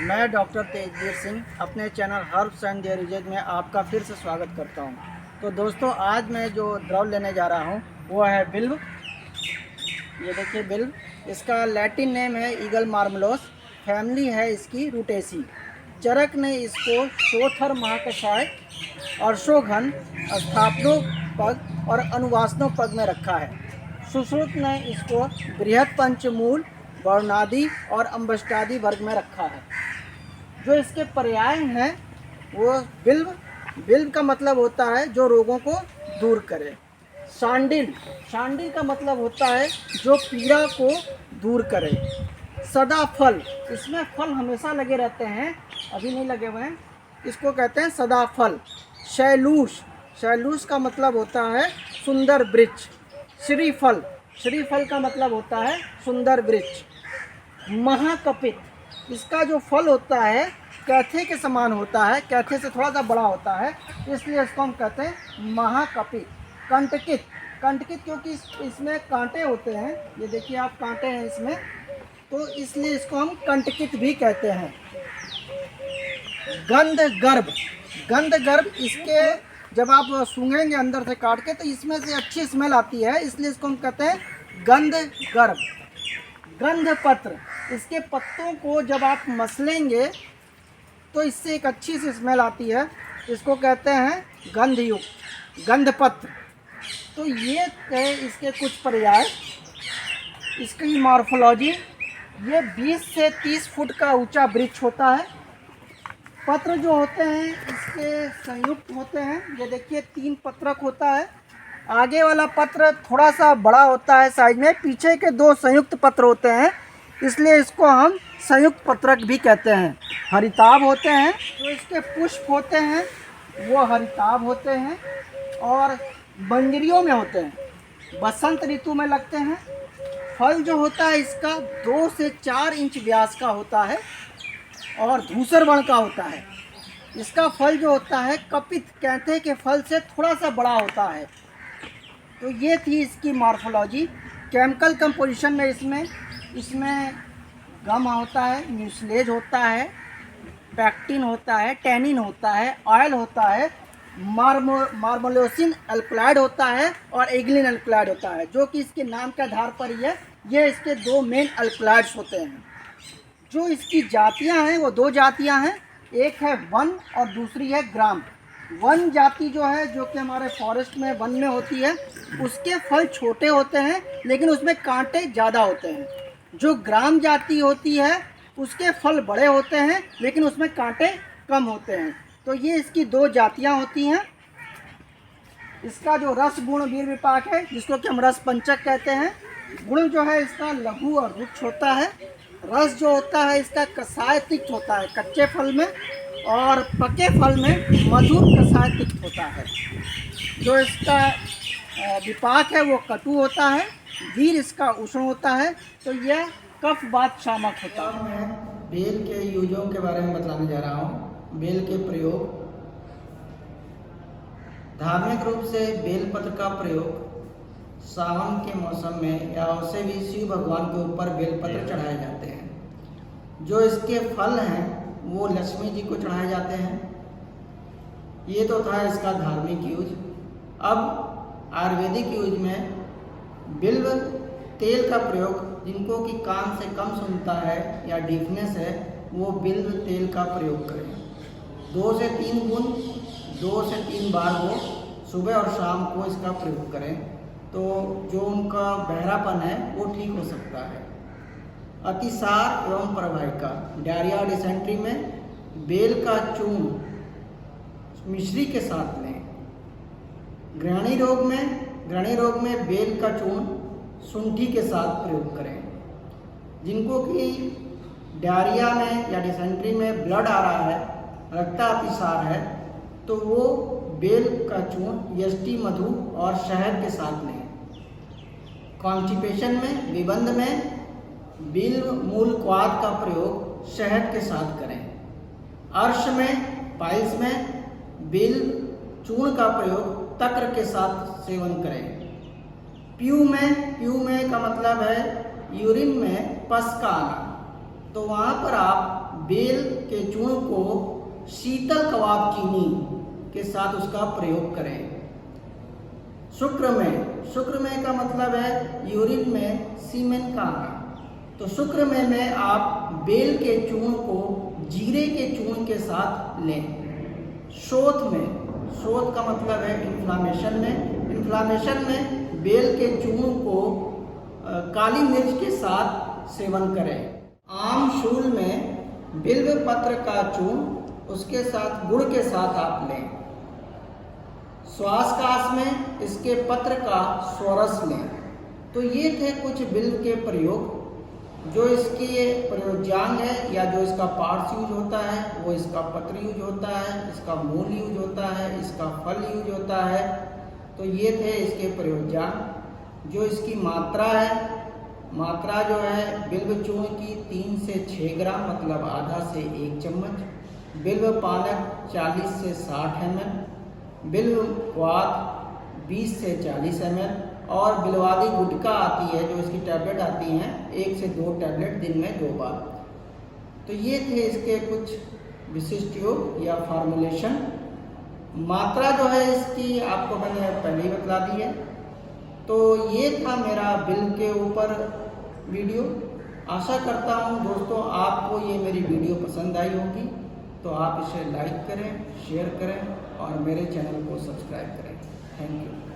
मैं डॉक्टर तेजवीर सिंह अपने channel herbs and their uses में आपका फिर से स्वागत करता हूं। तो दोस्तों, आज मैं जो द्रव लेने जा रहा हूं वो है बिल्व। ये देखिए बिल्व, इसका लैटिन नेम है ईगल मार्मलोस, फैमिली है इसकी रूटेसी। चरक ने इसको शोथर महाकषाय, अर्शोघन, स्थापनोपग और अनुवासनोपग में रखा है। सुश्रुत ने इसको बृहद पंचमूल, वर्णादि और अम्बष्टादि वर्ग में रखा है। जो इसके पर्याय हैं वो बिल्व। बिल्व का मतलब होता है जो रोगों को दूर करे। शांडिल, शांडिल का मतलब होता है जो पीड़ा को दूर करे। सदा फल, इसमें फल हमेशा लगे रहते हैं, अभी नहीं लगे हुए हैं, इसको कहते हैं सदा फल। शैलूष, शैलूष का मतलब होता है सुंदर वृक्ष। श्रीफल, श्रीफल का मतलब होता है सुंदर वृक्ष। महाकपित, इसका जो फल होता है कैथे के समान होता है, कैथे से थोड़ा सा बड़ा होता है, इसलिए इसको हम कहते हैं महाकपित। कंटकित, कंटकित क्योंकि इसमें कांटे होते हैं, ये देखिए आप कांटे हैं इसमें, तो इसलिए इसको हम कंटकित भी कहते हैं। गंध गर्भ, गंध गर्भ, इसके जब आप सूंघेंगे अंदर से काट के तो इसमें से अच्छी स्मेल आती है, इसलिए इसको हम कहते हैं गंध गर्भ। गंध पत्र, इसके पत्तों को जब आप मसलेंगे तो इससे एक अच्छी सी स्मेल आती है, इसको कहते हैं गंधयुक्त, गंधपत्र। तो ये है इसके कुछ पर्याय। इसकी मॉर्फोलॉजी, ये 20 से 30 फुट का ऊंचा वृक्ष होता है। पत्र जो होते हैं इसके संयुक्त होते हैं, ये देखिए 3 पत्रक होता है। आगे वाला पत्र थोड़ा सा बड़ा होता है साइज में, पीछे के 2 संयुक्त पत्र होते हैं, इसलिए इसको हम संयुक्त पत्रक भी कहते हैं। हरिताभ होते हैं, जो इसके पुष्प होते हैं वो हरिताभ होते हैं और बंजरियों में होते हैं, बसंत ऋतु में लगते हैं। फल जो होता है इसका 2 से 4 इंच व्यास का होता है और धूसर वर्ण का होता है। इसका फल जो होता है कपित, कैंथे के फल से थोड़ा सा बड़ा होता है। तो ये थी इसकी मॉर्फोलॉजी। केमिकल कंपोजिशन में इसमें गम होता है, म्यूसिलेज होता है, पैक्टिन होता है, टैनिन होता है, ऑयल होता है, मार्मोलोसिन अल्कलॉइड होता है और एग्लिन अल्कलॉइड होता है, जो कि इसके नाम के आधार पर ही है। ये इसके 2 मेन अल्कलॉइड्स होते हैं। जो इसकी जातियां हैं वो 2 जातियां हैं, एक है वन और दूसरी है ग्राम। वन जाति जो है, जो कि हमारे फॉरेस्ट में वन में होती है, उसके फल छोटे होते हैं लेकिन उसमें कांटे ज़्यादा होते हैं। जो ग्राम जाति होती है उसके फल बड़े होते हैं लेकिन उसमें कांटे कम होते हैं। तो ये इसकी 2 जातियां होती हैं। इसका जो रस गुण वीर विपाक है, जिसको कि हम रस पंचक कहते हैं, गुण जो है इसका लघु और रुक्ष होता है। रस जो होता है इसका कसाय तिक्त होता है कच्चे फल में, और पके फल में मधुर कसाय तिक्त होता है। जो इसका विपाक है वो कटु होता है, वीर इसका उष्ण होता है। तो यह कफ वात शामक होता है। मैं बेल के यूजों के बारे में बतलाने जा रहा हूँ। बेल के प्रयोग, धार्मिक रूप से बेलपत्र का प्रयोग सावन के मौसम में या उससे भी शिव भगवान के ऊपर बेलपत्र चढ़ाए जाते हैं। जो इसके फल हैं वो लक्ष्मी जी को चढ़ाए जाते हैं। ये तो था इसका धार्मिक यूज। अब आयुर्वेदिक यूज में बिल्व तेल का प्रयोग, जिनको कि कान से कम सुनता है या डीफनेस है, वो बिल्व तेल का प्रयोग करें। 2 से 3 बूंद 2 से 3 बार वो सुबह और शाम को इसका प्रयोग करें, तो जो उनका बहरापन है वो ठीक हो सकता है। अतिसार एवं प्रवाहिका, डायरिया डिसेंट्री में बेल का चूर्ण मिश्री के साथ लें। घृणी रोग में बेल का चूर्ण शुंठी के साथ प्रयोग करें। जिनको कि डायरिया में या डिसेंट्री में ब्लड आ रहा है, रक्तातिसार है, तो वो बेल का चूर्ण यष्टि, मधु और शहद के साथ लें। कॉन्स्टिपेशन में, विबंध में बिल्व मूल क्वाथ का प्रयोग शहद के साथ करें। अर्श में, पाइल्स में बिल्व चूर्ण का प्रयोग तक्र के साथ सेवन करें। प्यू में का मतलब है यूरिन में पस का आना, तो वहाँ पर आप बेल के चूर्ण को शीतल कबाब चीनी के साथ उसका प्रयोग करें। शुक्रमेय का मतलब है यूरिन में सीमेन का आना। तो शुक्रमेय में आप बेल के चूर्ण को जीरे के चूर्ण के साथ लें। शोथ का मतलब है इन्फ्लामेशन में बेल के चूर्ण को काली मिर्च के साथ सेवन करें। आम शूल में बिल्व पत्र का चूर्ण उसके साथ गुड़ के साथ आप लें। श्वासकाश में इसके पत्र का स्वरस लें। तो ये थे कुछ बिल्व के प्रयोग। जो इसके प्रयोज्यांग है या जो इसका पार्ट्स यूज होता है वो इसका पत्र यूज होता है, इसका मूल यूज होता है, इसका फल यूज होता है। तो ये थे इसके प्रयोज्यांग। जो इसकी मात्रा है, मात्रा जो है बिल्व चूर्ण की 3 से 6 ग्राम मतलब आधा से 1 चम्मच। बिल्व पानक 40 से 60 ml। बिल्व क्वाथ 20 से 40 ml। और बिलवादी गुटका आती है जो इसकी टैबलेट आती हैं 1 से 2 टैबलेट दिन में 2 बार। तो ये थे इसके कुछ विशिष्ट योग या फॉर्मुलेशन। मात्रा जो है इसकी आपको मैंने पहले ही बता दी है। तो ये था मेरा बिल्व के ऊपर वीडियो। आशा करता हूँ दोस्तों आपको ये मेरी वीडियो पसंद आई होगी। तो आप इसे लाइक करें, शेयर करें और मेरे चैनल को सब्सक्राइब करें। Thank you.